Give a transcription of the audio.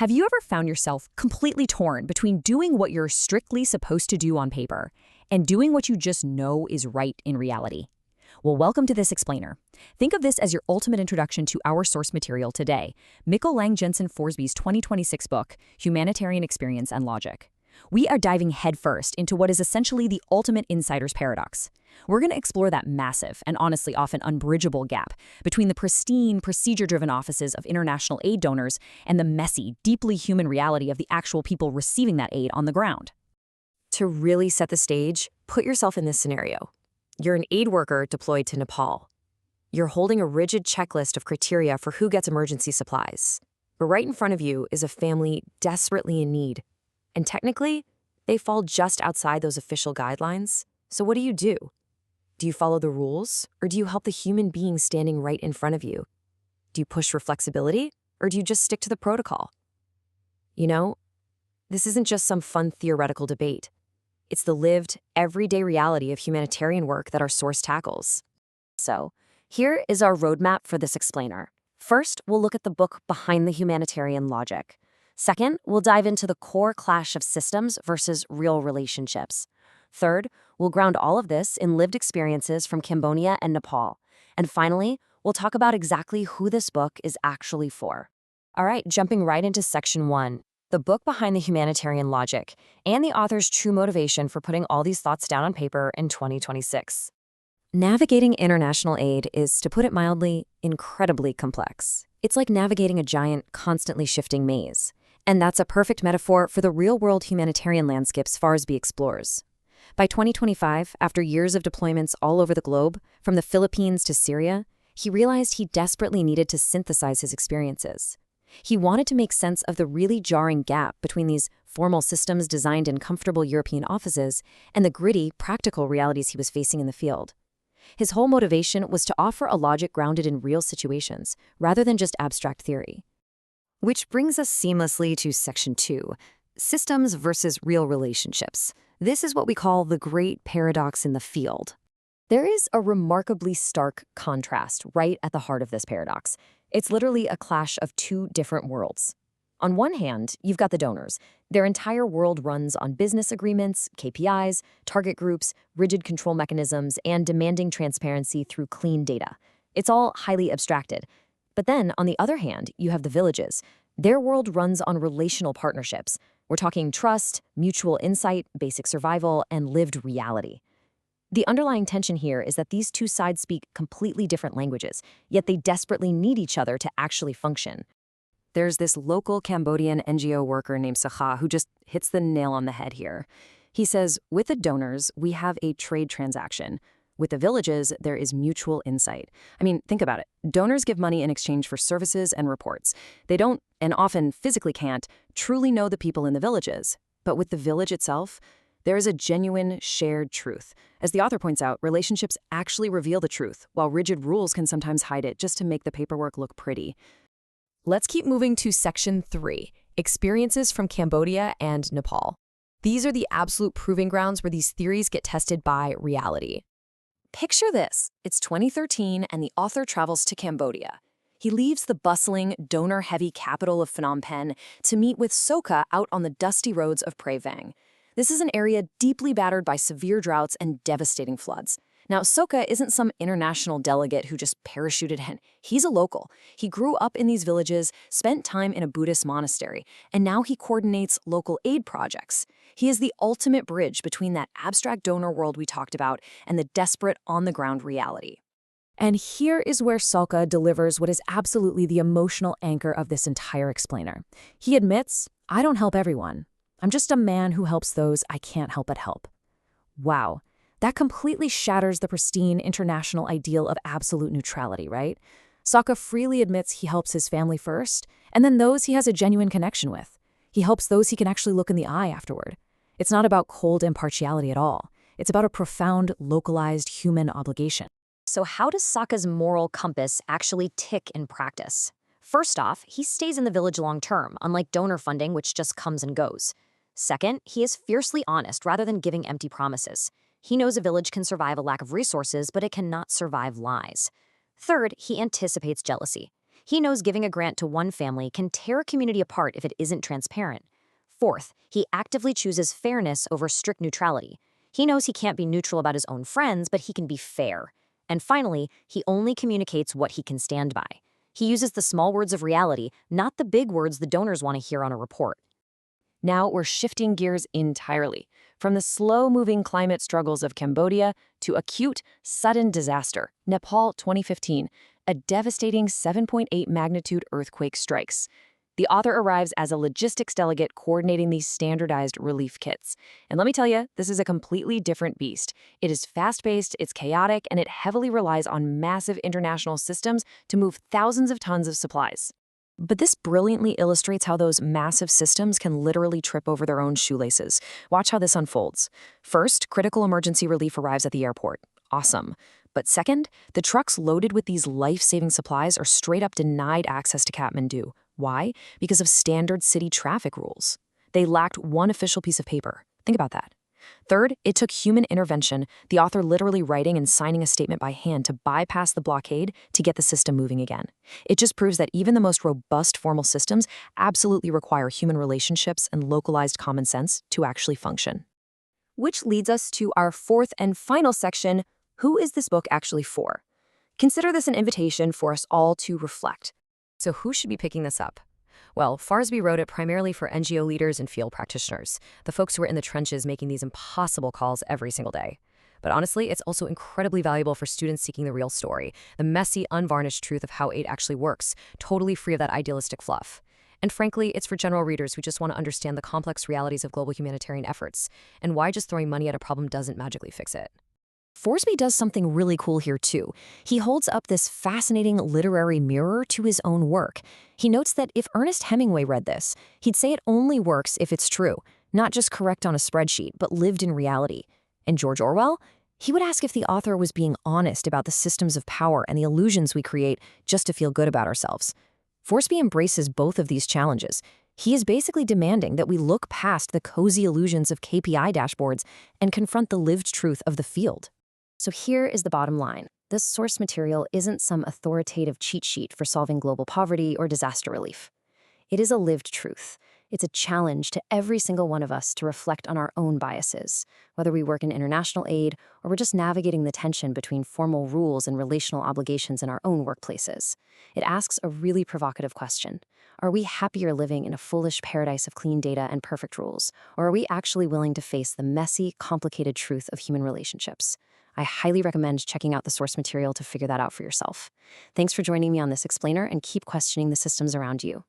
Have you ever found yourself completely torn between doing what you're strictly supposed to do on paper and doing what you just know is right in reality? Well, welcome to this explainer. Think of this as your ultimate introduction to our source material today, Lang-Jensen Forsby's 2026 book, Humanitarian Experience and Logic. We are diving headfirst into what is essentially the ultimate insider's paradox. We're going to explore that massive and honestly often unbridgeable gap between the pristine, procedure-driven offices of international aid donors and the messy, deeply human reality of the actual people receiving that aid on the ground. To really set the stage, put yourself in this scenario. You're an aid worker deployed to Nepal. You're holding a rigid checklist of criteria for who gets emergency supplies. But right in front of you is a family desperately in need. And technically, they fall just outside those official guidelines. So what do? Do you follow the rules, or do you help the human being standing right in front of you? Do you push for flexibility, or do you just stick to the protocol? You know, this isn't just some fun theoretical debate. It's the lived, everyday reality of humanitarian work that our source tackles. So, here is our roadmap for this explainer. First, we'll look at the book Behind the Humanitarian Logic. Second, we'll dive into the core clash of systems versus real relationships. Third, we'll ground all of this in lived experiences from Cambodia and Nepal. And finally, we'll talk about exactly who this book is actually for. All right, jumping right into section 1, the book Behind the Humanitarian Logic, and the author's true motivation for putting all these thoughts down on paper in 2026. Navigating international aid is, to put it mildly, incredibly complex. It's like navigating a giant, constantly shifting maze. And that's a perfect metaphor for the real-world humanitarian landscapes Forsby explores. By 2025, after years of deployments all over the globe, from the Philippines to Syria, he realized he desperately needed to synthesize his experiences. He wanted to make sense of the really jarring gap between these formal systems designed in comfortable European offices and the gritty, practical realities he was facing in the field. His whole motivation was to offer a logic grounded in real situations, rather than just abstract theory. Which brings us seamlessly to section 2, systems versus real relationships. This is what we call the great paradox in the field. There is a remarkably stark contrast right at the heart of this paradox. It's literally a clash of two different worlds. On one hand, you've got the donors. Their entire world runs on business agreements, KPIs, target groups, rigid control mechanisms, and demanding transparency through clean data. It's all highly abstracted. But then, on the other hand, you have the villages. Their world runs on relational partnerships. We're talking trust, mutual insight, basic survival, and lived reality. The underlying tension here is that these two sides speak completely different languages, yet they desperately need each other to actually function. There's this local Cambodian NGO worker named Sakha who just hits the nail on the head here. He says, with the donors, we have a trade transaction. With the villages, there is mutual insight. I mean, think about it. Donors give money in exchange for services and reports. They don't, and often physically can't, truly know the people in the villages. But with the village itself, there is a genuine shared truth. As the author points out, relationships actually reveal the truth, while rigid rules can sometimes hide it just to make the paperwork look pretty. Let's keep moving to section 3, experiences from Cambodia and Nepal. These are the absolute proving grounds where these theories get tested by reality. Picture this. It's 2013 and the author travels to Cambodia. He leaves the bustling, donor-heavy capital of Phnom Penh to meet with Soka out on the dusty roads of Pre Vang. This is an area deeply battered by severe droughts and devastating floods. Now, Soka isn't some international delegate who just parachuted in. He's a local. He grew up in these villages, spent time in a Buddhist monastery, and now he coordinates local aid projects. He is the ultimate bridge between that abstract donor world we talked about and the desperate, on-the-ground reality. And here is where Soka delivers what is absolutely the emotional anchor of this entire explainer. He admits, I don't help everyone. I'm just a man who helps those I can't help but help. Wow. That completely shatters the pristine international ideal of absolute neutrality, right? Soka freely admits he helps his family first, and then those he has a genuine connection with. He helps those he can actually look in the eye afterward. It's not about cold impartiality at all. It's about a profound, localized human obligation. So how does Soka's moral compass actually tick in practice? First off, he stays in the village long term, unlike donor funding, which just comes and goes. Second, he is fiercely honest rather than giving empty promises. He knows a village can survive a lack of resources, but it cannot survive lies. Third, he anticipates jealousy. He knows giving a grant to one family can tear a community apart if it isn't transparent. Fourth, he actively chooses fairness over strict neutrality. He knows he can't be neutral about his own friends, but he can be fair. And finally, he only communicates what he can stand by. He uses the small words of reality, not the big words the donors want to hear on a report. Now we're shifting gears entirely, from the slow-moving climate struggles of Cambodia to acute, sudden disaster. Nepal 2015, a devastating 7.8 magnitude earthquake strikes. The author arrives as a logistics delegate coordinating these standardized relief kits. And let me tell you, this is a completely different beast. It is fast-paced, it's chaotic, and it heavily relies on massive international systems to move thousands of tons of supplies. But this brilliantly illustrates how those massive systems can literally trip over their own shoelaces. Watch how this unfolds. First, critical emergency relief arrives at the airport. Awesome. But second, the trucks loaded with these life-saving supplies are straight up denied access to Kathmandu. Why? Because of standard city traffic rules. They lacked one official piece of paper. Think about that. Third, it took human intervention, the author literally writing and signing a statement by hand to bypass the blockade to get the system moving again. It just proves that even the most robust formal systems absolutely require human relationships and localized common sense to actually function. Which leads us to our fourth and final section, who is this book actually for? Consider this an invitation for us all to reflect. So who should be picking this up? Well, Farsby wrote it primarily for NGO leaders and field practitioners, the folks who are in the trenches making these impossible calls every single day. But honestly, it's also incredibly valuable for students seeking the real story, the messy, unvarnished truth of how aid actually works, totally free of that idealistic fluff. And frankly, it's for general readers who just want to understand the complex realities of global humanitarian efforts, and why just throwing money at a problem doesn't magically fix it. Forsby does something really cool here too. He holds up this fascinating literary mirror to his own work. He notes that if Ernest Hemingway read this, he'd say it only works if it's true, not just correct on a spreadsheet, but lived in reality. And George Orwell? He would ask if the author was being honest about the systems of power and the illusions we create just to feel good about ourselves. Forsby embraces both of these challenges. He is basically demanding that we look past the cozy illusions of KPI dashboards and confront the lived truth of the field. So here is the bottom line. This source material isn't some authoritative cheat sheet for solving global poverty or disaster relief. It is a lived truth. It's a challenge to every single one of us to reflect on our own biases, whether we work in international aid or we're just navigating the tension between formal rules and relational obligations in our own workplaces. It asks a really provocative question. Are we happier living in a foolish paradise of clean data and perfect rules, or are we actually willing to face the messy, complicated truth of human relationships? I highly recommend checking out the source material to figure that out for yourself. Thanks for joining me on this explainer, and keep questioning the systems around you.